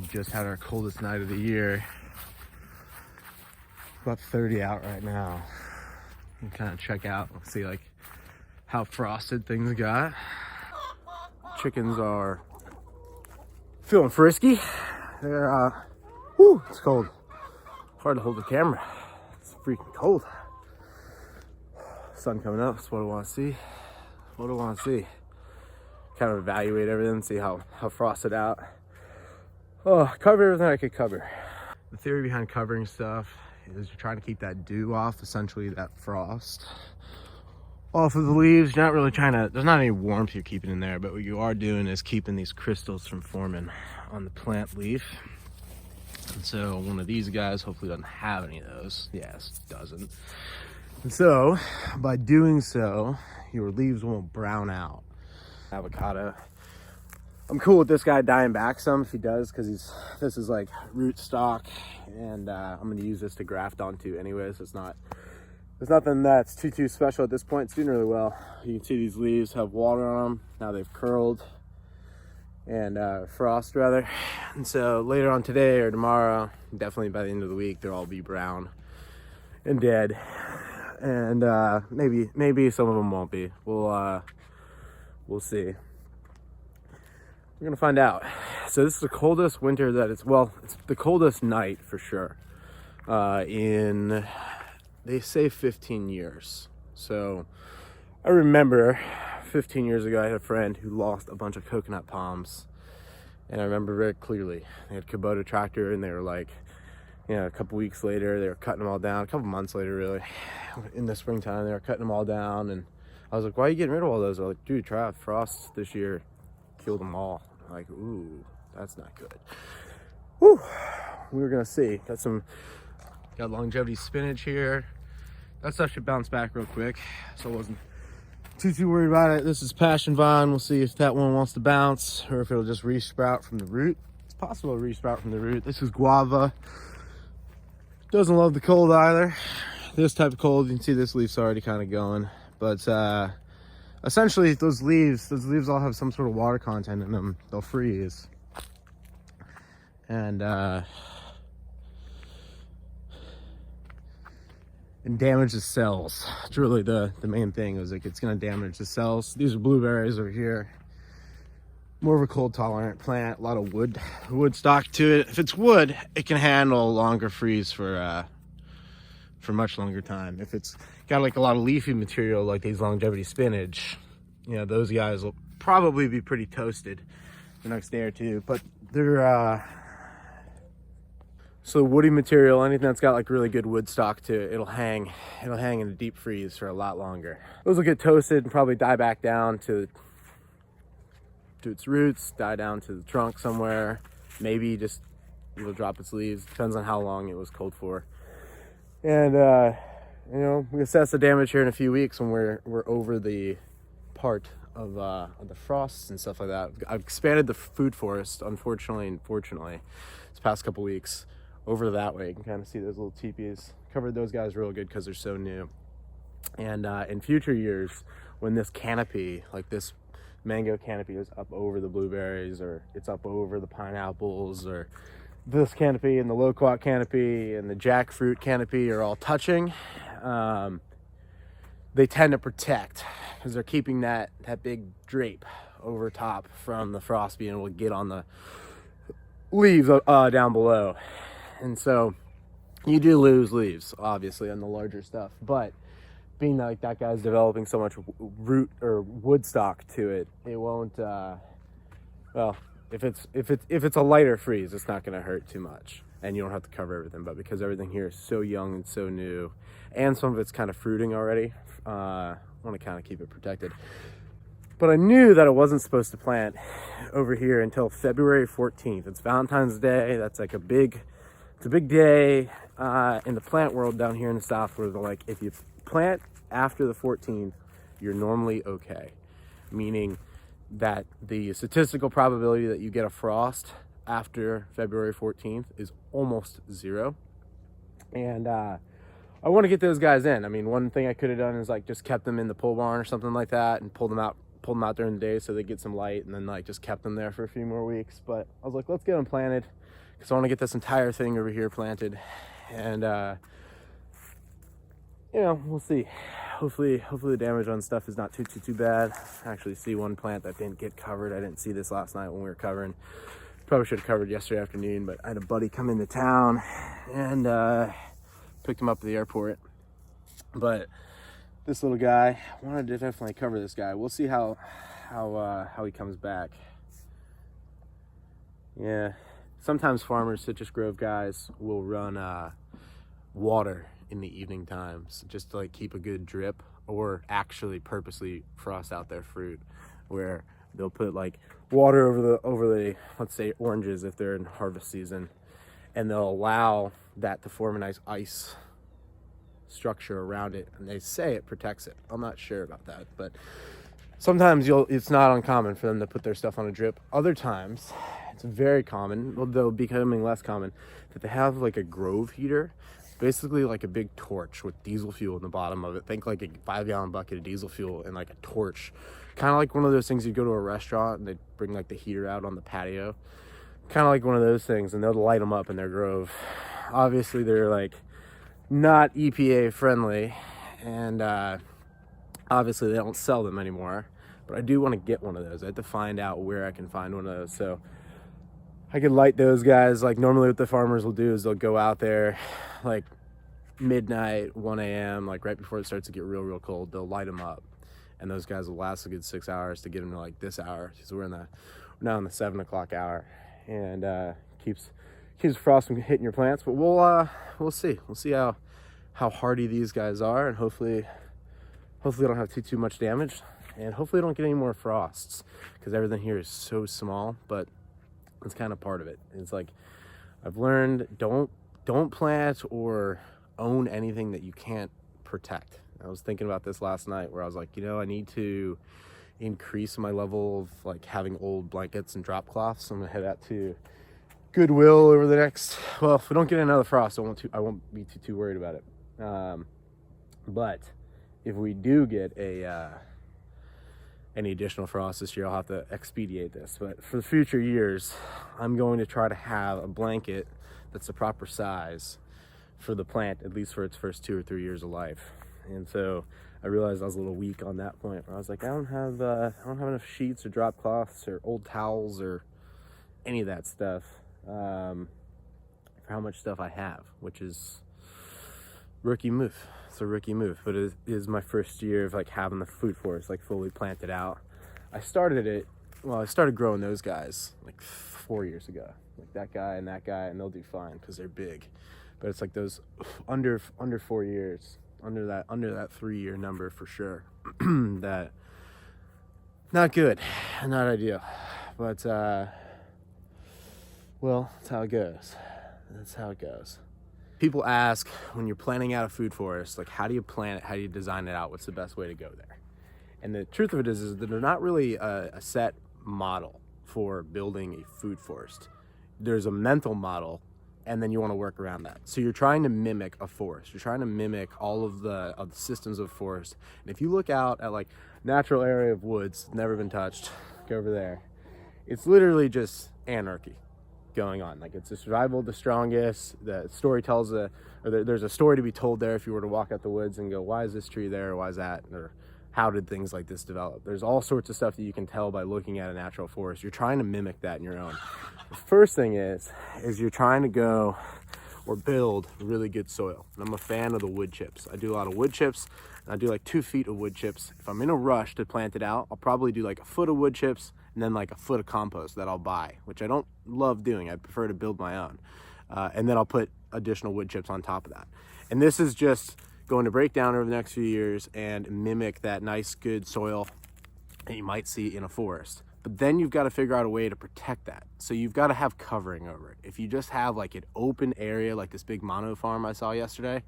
We just had our coldest night of the year. About 30 out right now. You can kind of check out, see like how frosted things got. Chickens are feeling frisky. They're, whew, it's cold. Hard to hold the camera. It's freaking cold. Sun coming up, that's what I want to see. What do I want to see? Kind of evaluate everything, see how frosted out. Oh, cover everything I could cover. The theory behind covering stuff is you're trying to keep that dew off, essentially that frost off of the leaves. You're not really trying to, there's not any warmth you're keeping in there, but what you are doing is keeping these crystals from forming on the plant leaf. And so one of these guys hopefully doesn't have any of those. Yes, doesn't. And so by doing so, your leaves won't brown out. Avocado. I'm cool with this guy dying back some if he does, because this is like root stock, and I'm gonna use this to graft onto anyways. There's nothing that's too special at this point. It's doing really well. You can see these leaves have water on them. Now they've curled and frost rather. And so later on today or tomorrow, definitely by the end of the week, they'll all be brown and dead. And maybe some of them won't be. We'll see. We're gonna find out. So this is the coldest winter that it's the coldest night for sure. In, they say 15 years. So I remember 15 years ago, I had a friend who lost a bunch of coconut palms. And I remember very clearly, they had Kubota tractor and they were like, you know, a couple weeks later, they were cutting them all down. A couple months later, really, in the springtime, they were cutting them all down. And I was like, why are you getting rid of all those? They're like, dude, Trav, frost this year killed them all. I'm like, ooh, that's not good. Whew. We were gonna see. Got longevity spinach here. That stuff should bounce back real quick, so I wasn't too worried about it. This is passion vine. We'll see if that one wants to bounce or if it'll just resprout from the root. It's possible to resprout from the root. This is guava. Doesn't love the cold either. This type of cold, you can see this leaf's already kind of going, but essentially those leaves all have some sort of water content in them. They'll freeze and damage the cells. It's really the main thing, is like it's going to damage the cells. These are blueberries over here. More of a cold tolerant plant, a lot of wood stock to it. If it's wood, it can handle a longer freeze for much longer time. If it's got like a lot of leafy material like these longevity spinach, you know, those guys will probably be pretty toasted the next day or two. But they're so woody material, anything that's got like really good wood stock to it, it'll hang in a deep freeze for a lot longer. Those will get toasted and probably die back down to its roots, die down to the trunk somewhere. Maybe just it'll drop its leaves. Depends on how long it was cold for. And you know, we assess the damage here in a few weeks when we're over the part of the frosts and stuff like that. I've expanded the food forest, unfortunately and fortunately, this past couple weeks over that way. You can kind of see those little teepees. Covered those guys real good because they're so new. And in future years, when this canopy, like this mango canopy, is up over the blueberries, or it's up over the pineapples, or this canopy and the loquat canopy and the jackfruit canopy are all touching, they tend to protect because they're keeping that big drape over top from the frost being able to get on the leaves down below. And so you do lose leaves, obviously, on the larger stuff, but being like that guy's developing so much root or wood stock to it, it won't, well, if it's a lighter freeze, it's not going to hurt too much, and you don't have to cover everything. But because everything here is so young and so new, and some of it's kind of fruiting already, I want to kind of keep it protected. But I knew that I wasn't supposed to plant over here until February 14th. It's Valentine's Day. That's like it's a big day in the plant world down here in the South, where they're like, if you plant after the 14th, you're normally okay. Meaning that the statistical probability that you get a frost after February 14th is almost zero. And I want to get those guys in. I mean, one thing I could have done is like just kept them in the pole barn or something like that and pulled them out pulled them out during the day so they get some light, and then like just kept them there for a few more weeks. But I was like, let's get them planted, because I want to get this entire thing over here planted. And you know, we'll see. Hopefully the damage on stuff is not too bad. I actually see one plant that didn't get covered. I didn't see this last night when we were covering. Probably should have covered yesterday afternoon, but I had a buddy come into town and picked him up at the airport. But this little guy, wanted to definitely cover this guy. We'll see how he comes back. Yeah, sometimes farmers, Citrus Grove guys, will run water in the evening times just to like keep a good drip, or actually purposely frost out their fruit, where they'll put like water over the let's say oranges if they're in harvest season, and they'll allow that to form a nice ice structure around it, and they say it protects it. I'm not sure about that, but sometimes it's not uncommon for them to put their stuff on a drip. Other times it's very common, though becoming less common, that they have like a Grove heater. Basically like a big torch with diesel fuel in the bottom of it. Think like a 5-gallon bucket of diesel fuel and like a torch. Kind of like one of those things you go to a restaurant and they bring like the heater out on the patio. Kind of like one of those things, and they'll light them up in their Grove. Obviously they're like not EPA friendly, and obviously they don't sell them anymore. But I do want to get one of those. I have to find out where I can find one of those, so I could light those guys. Like normally what the farmers will do is they'll go out there like midnight, 1 a.m., like right before it starts to get real cold. They'll light them up, and those guys will last a good 6 hours to get them to like this hour. So we're now in the 7 o'clock hour, and keeps frost from hitting your plants. But we'll see how hardy these guys are, and hopefully they don't have too much damage, and hopefully they don't get any more frosts, because everything here is so small. But it's kind of part of it. It's like I've learned, don't plant or own anything that you can't protect. I was thinking about this last night, where I was like, you know, I need to increase my level of like having old blankets and drop cloths. So I'm gonna head out to Goodwill over the next, well, if we don't get another frost, I won't be too worried about it. But if we do get any additional frost this year, I'll have to expedite this. But for the future years, I'm going to try to have a blanket that's the proper size for the plant, at least for its first 2 or 3 years of life. And so I realized I was a little weak on that point, where I was like, I don't have enough sheets or drop cloths or old towels or any of that stuff for how much stuff I have, which is rookie move. It's a rookie move, but it is my first year of like having the food forest like fully planted out. I started growing those guys like 4 years ago, like that guy, and they'll do fine because they're big. But it's like those under 4 years, under that 3-year number for sure. That not good, not ideal, but well, that's how it goes. That's how it goes. People ask, when you're planning out a food forest, like, how do you plan it? How do you design it out? What's the best way to go there? And the truth of it is that there's not really a set model for building a food forest. There's a mental model, and then you want to work around that. So you're trying to mimic a forest. You're trying to mimic all of the systems of forest. And if you look out at like natural area of woods, never been touched, go over there. It's literally just anarchy going on. Like, it's the survival of the strongest. The story tells there's a story to be told there if you were to walk out the woods and go, why is this tree there? Why is that? Or how did things like this develop? There's all sorts of stuff that you can tell by looking at a natural forest. You're trying to mimic that in your own. The first thing is you're trying to go or build really good soil. And I'm a fan of the wood chips. I do a lot of wood chips, and I do like 2 feet of wood chips. If I'm in a rush to plant it out, I'll probably do like a foot of wood chips and then like a foot of compost that I'll buy, which I don't love doing. I prefer to build my own. And then I'll put additional wood chips on top of that. And this is just going to break down over the next few years and mimic that nice, good soil that you might see in a forest. But then you've got to figure out a way to protect that. So you've got to have covering over it. If you just have like an open area, like this big mono farm I saw yesterday,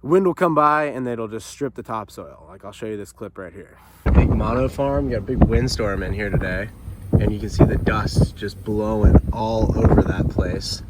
wind will come by and it'll just strip the topsoil. Like, I'll show you this clip right here. Big mono farm, got a big windstorm in here today, and you can see the dust just blowing all over that place,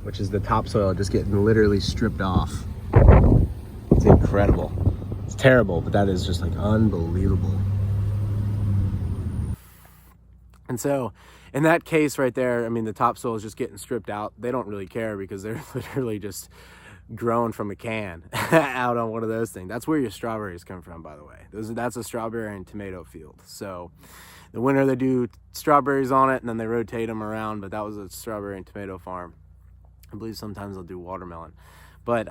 which is the topsoil just getting literally stripped off. It's incredible. It's terrible, but that is just like unbelievable. And so in that case right there, I mean, the topsoil is just getting stripped out. They don't really care because they're literally just growing from a can out on one of those things. That's where your strawberries come from, by the way. That's a strawberry and tomato field. So the winter they do strawberries on it and then they rotate them around, but that was a strawberry and tomato farm. I believe sometimes they'll do watermelon. But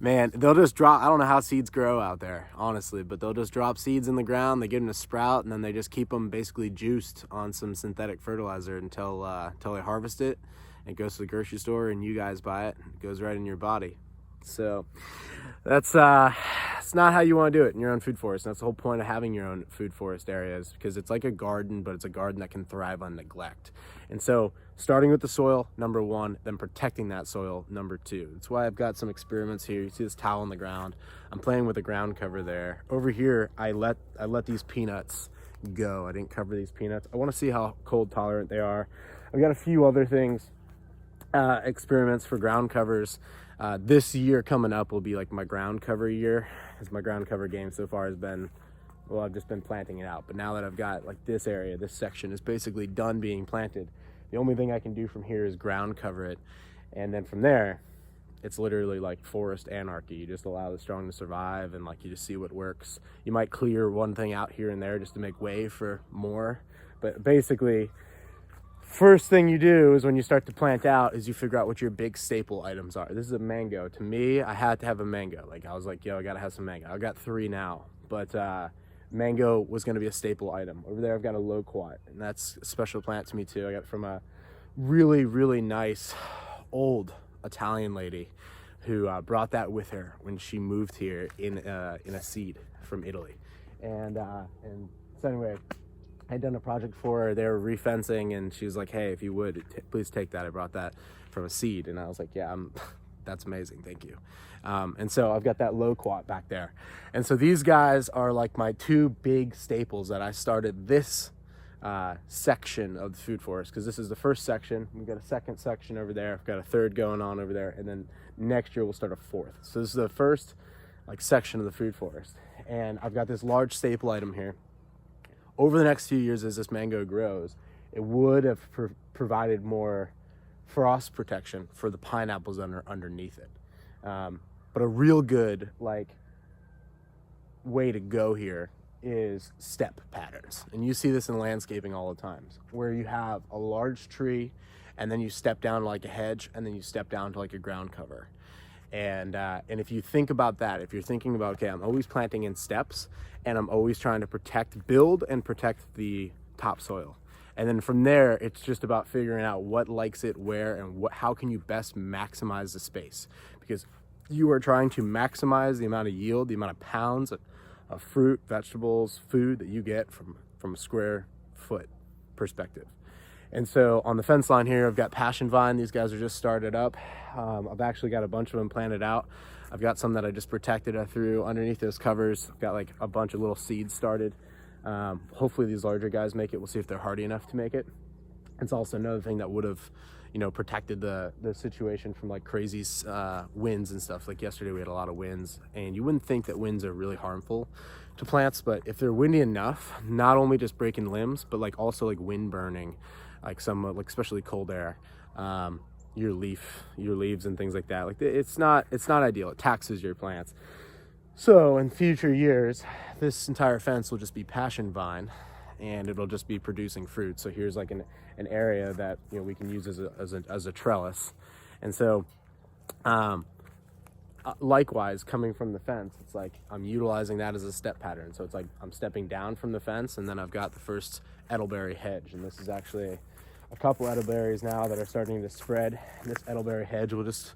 man, they'll just drop, I don't know how seeds grow out there, honestly, but they'll just drop seeds in the ground, they get them to sprout, and then they just keep them basically juiced on some synthetic fertilizer until they harvest it. It goes to the grocery store and you guys buy it. It goes right in your body. So that's it's not how you want to do it in your own food forest. And that's the whole point of having your own food forest areas, because it's like a garden, but it's a garden that can thrive on neglect. And so starting with the soil, number one, then protecting that soil, number two. That's why I've got some experiments here. You see this towel on the ground. I'm playing with the ground cover there. Over here, I let these peanuts go. I didn't cover these peanuts. I want to see how cold tolerant they are. I've got a few other things, experiments for ground covers. This year coming up will be like my ground cover year, because my ground cover game so far has been, well, I've just been planting it out. But now that I've got like this area, this section is basically done being planted, the only thing I can do from here is ground cover it. And then from there, it's literally like forest anarchy. You just allow the strong to survive, and like you just see what works. You might clear one thing out here and there just to make way for more. But basically, first thing you do is when you start to plant out is you figure out what your big staple items are. This is a mango. To me, I had to have a mango. Like I was like, yo, I gotta have some mango. I've got 3 now, but mango was gonna be a staple item. Over there I've got a loquat, and that's a special plant to me too. I got it from a really, really nice old Italian lady who brought that with her when she moved here in a seed from Italy. And so anyway, I'd done a project for her. They were refencing, and she was like, hey, if you would, please take that. I brought that from a seed. And I was like, yeah, that's amazing. Thank you. And so I've got that loquat back there. And so these guys are like my 2 big staples that I started this section of the food forest, because this is the first section. We've got a second section over there. I've got a third going on over there. And then next year we'll start a 4th. So this is the first like section of the food forest. And I've got this large staple item here. Over the next few years, as this mango grows, it would have provided more frost protection for the pineapples underneath it. But a real good like way to go here is step patterns. And you see this in landscaping all the time, where you have a large tree and then you step down like a hedge, and then you step down to like a ground cover. And if you think about that, if you're thinking about, okay, I'm always planting in steps and I'm always trying to build and protect the topsoil. And then from there, it's just about figuring out what likes it where, and how can you best maximize the space, because you are trying to maximize the amount of yield, the amount of pounds of fruit, vegetables, food that you get from a square foot perspective. And so on the fence line here, I've got passion vine. These guys are just started up. I've actually got a bunch of them planted out. I've got some that I just protected through underneath those covers. I've got like a bunch of little seeds started. Hopefully these larger guys make it. We'll see if they're hardy enough to make it. It's also another thing that would have, protected the situation from like crazy winds and stuff. Like yesterday we had a lot of winds, and you wouldn't think that winds are really harmful to plants, but if they're windy enough, not only just breaking limbs, but like also like wind burning, like especially cold air, your leaves and things like that. Like it's not ideal. It taxes your plants. So in future years, this entire fence will just be passion vine, and it'll just be producing fruit. So here's like an area that we can use as a trellis. And so likewise, coming from the fence, it's like I'm utilizing that as a step pattern. So it's like I'm stepping down from the fence, and then I've got the first edelberry hedge, and this is actually a couple edelberries now that are starting to spread. This edelberry hedge will just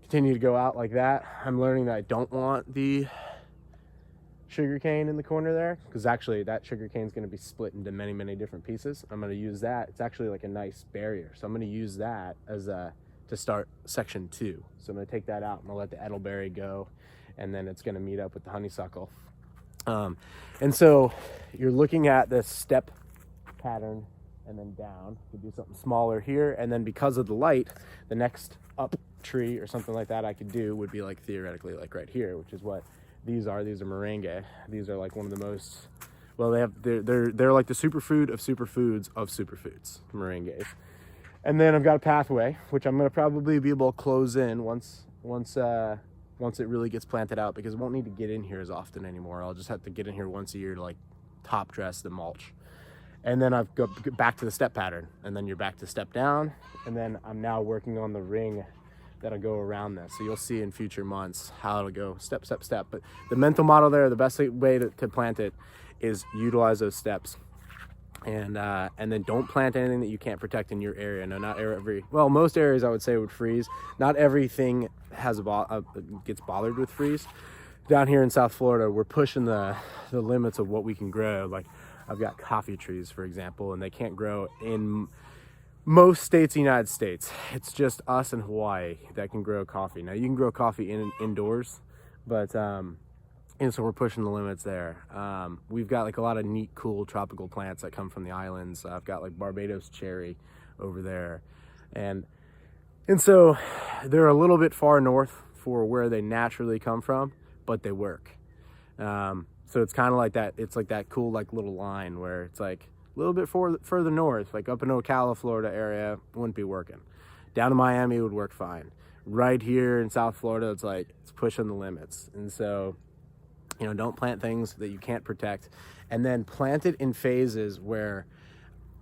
continue to go out like that. I'm learning that I don't want the sugar cane in the corner there, because actually that sugar cane is going to be split into many different pieces. I'm going to use that. It's actually like a nice barrier, so I'm going to use that as to start section 2. So I'm going to take that out. I'm going to let the edelberry go, and then it's going to meet up with the honeysuckle. And so you're looking at this step pattern, and then down. You do something smaller here, and then because of the light, the next up tree or something like that I could do would be like theoretically like right here, which is what these are. These are moringa. These are like one of the most Well, they're like the superfood of superfoods of superfoods, moringas. And then I've got a pathway, which I'm gonna probably be able to close in once it really gets planted out, because it won't need to get in here as often anymore. I'll just have to get in here once a year to like top dress the mulch. And then I've go back to the step pattern, and then you're back to step down, and then I'm now working on the ring that'll go around this. So you'll see in future months how it'll go step, step, step. But the mental model there, the best way to plant it is utilize those steps. And then don't plant anything that you can't protect in your area. No, not well, most areas I would say would freeze. Not everything has gets bothered with freeze. Down here in South Florida, we're pushing the limits of what we can grow. Like I've got coffee trees, for example, and they can't grow in most states in the United States. It's just us and Hawaii that can grow coffee. Now you can grow coffee indoors, but and so we're pushing the limits there. We've got like a lot of neat, cool tropical plants that come from the islands. I've got like Barbados cherry over there, and so they're a little bit far north for where they naturally come from, but they work. So it's kind of like that. It's like that cool like little line where it's like a little bit further north, like up in Ocala, Florida area, wouldn't be working. Down in Miami would work fine. Right here in South Florida, it's like it's pushing the limits. And so, you know, don't plant things that you can't protect, and then plant it in phases where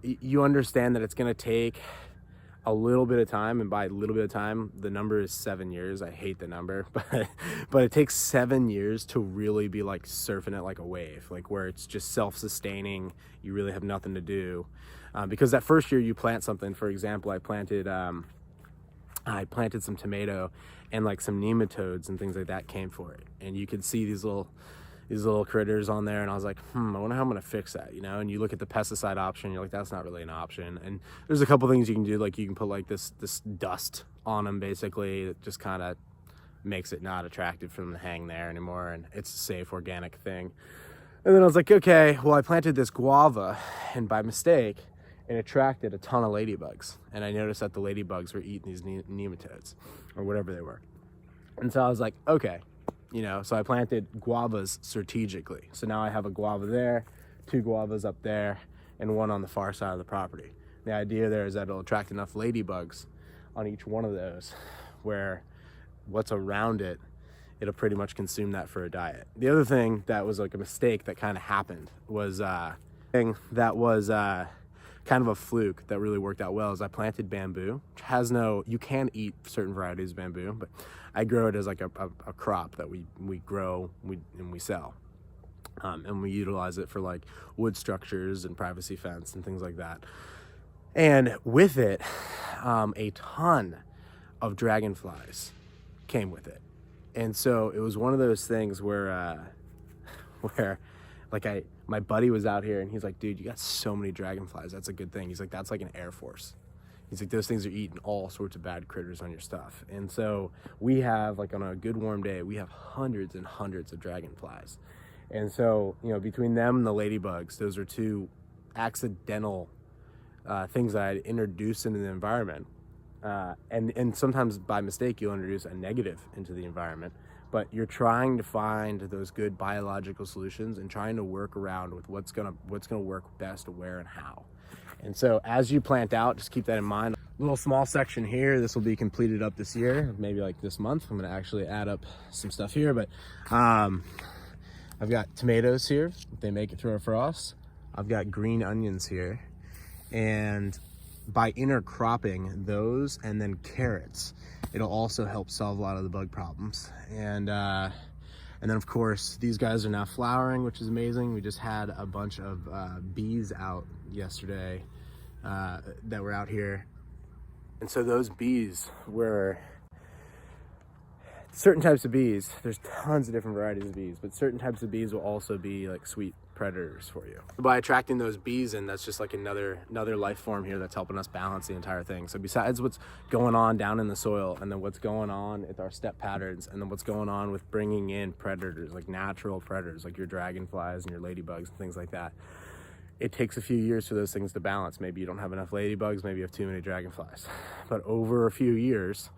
you understand that it's going to take a little bit of time. And by a little bit of time, the number is 7 years. I hate the number, but it takes 7 years to really be like surfing it like a wave, like where it's just self-sustaining. You really have nothing to do, because that first year you plant something. For example, I planted some tomato, and like some nematodes and things like that came for it, and you could see these little critters on there, and I was like, I wonder how I'm gonna fix that, you know? And you look at the pesticide option, you're like, that's not really an option. And there's a couple things you can do, like you can put like this dust on them, basically, that just kind of makes it not attractive for them to hang there anymore, and it's a safe organic thing. And then I was like, okay, well, I planted this guava, and by mistake it attracted a ton of ladybugs, and I noticed that the ladybugs were eating these nematodes or whatever they were. And so I was like, okay, you know, so I planted guavas strategically. So now I have a guava there, 2 guavas up there, and 1 on the far side of the property. The idea there is that it'll attract enough ladybugs on each one of those where what's around it, it'll pretty much consume that for a diet. The other thing that was like a mistake that kind of happened was kind of a fluke that really worked out well is I planted bamboo, which has you can eat certain varieties of bamboo, but I grow it as like a crop that we grow and we sell. And we utilize it for like wood structures and privacy fence and things like that. And with it, a ton of dragonflies came with it. And so it was one of those things where like my buddy was out here and he's like, dude, you got so many dragonflies. That's a good thing. He's like, that's like an Air Force. He's like, those things are eating all sorts of bad critters on your stuff. And so we have, like on a good warm day, we have hundreds and hundreds of dragonflies. And so, you know, between them and the ladybugs, those are 2 accidental things that I'd introduce into the environment. And sometimes by mistake, you'll introduce a negative into the environment. But you're trying to find those good biological solutions and trying to work around with what's gonna work best, where and how. And so as you plant out, just keep that in mind. A little small section here, this will be completed up this year, maybe like this month. I'm gonna actually add up some stuff here, but I've got tomatoes here, they make it through our frost. I've got green onions here, and by intercropping those and then carrots, it'll also help solve a lot of the bug problems. And then of course these guys are now flowering, which is amazing. We just had a bunch of bees out yesterday that were out here, and so those bees were certain types of bees. There's tons of different varieties of bees, but certain types of bees will also be like sweet predators for you. By attracting those bees in, that's just like another life form here that's helping us balance the entire thing. So besides what's going on down in the soil, and then what's going on with our step patterns, and then what's going on with bringing in predators, like natural predators, like your dragonflies and your ladybugs and things like that, it takes a few years for those things to balance. Maybe you don't have enough ladybugs, maybe you have too many dragonflies. But over a few years,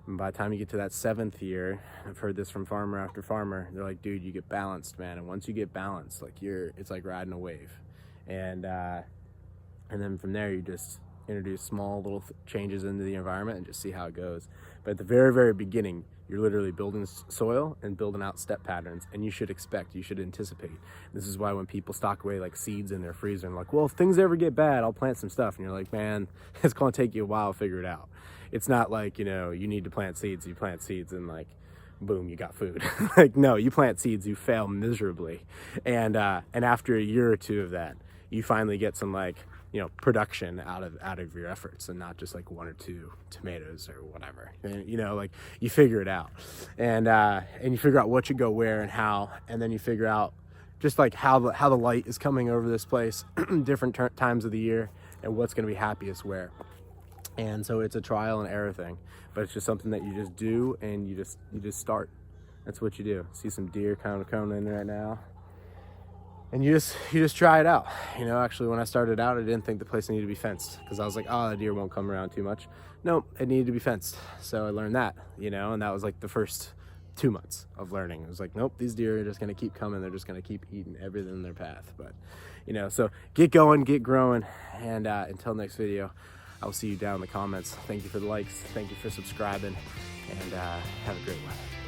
And by the time you get to that 7th year, I've heard this from farmer after farmer, they're like, dude, you get balanced, man. And once you get balanced, like it's like riding a wave. And then from there, you just introduce small little changes into the environment and just see how it goes. But at the very, very beginning, you're literally building soil and building out step patterns, and you should anticipate. This is why when people stock away like seeds in their freezer and like, well, if things ever get bad, I'll plant some stuff. And you're like, man, it's gonna take you a while to figure it out. It's not like, you know, you need to plant seeds, you plant seeds and like, boom, you got food. Like, no, you plant seeds, you fail miserably. And after a year or two of that, you finally get some like, you know, production out of your efforts, and not just like 1 or 2 tomatoes or whatever. And, you know, like you figure it out, and you figure out what should go where and how, and then you figure out just like how the light is coming over this place, different times of the year, and what's going to be happiest where. And so it's a trial and error thing, but it's just something that you just do, and you just start. That's what you do. See some deer kind of coming in right now. And you just try it out. You know, actually, when I started out, I didn't think the place needed to be fenced, because I was like, oh, the deer won't come around too much. No, it needed to be fenced. So I learned that, you know, and that was like the first 2 months of learning. It was like, nope, these deer are just going to keep coming. They're just going to keep eating everything in their path. But, you know, so get going, get growing. And until next video, I will see you down in the comments. Thank you for the likes. Thank you for subscribing. And have a great one.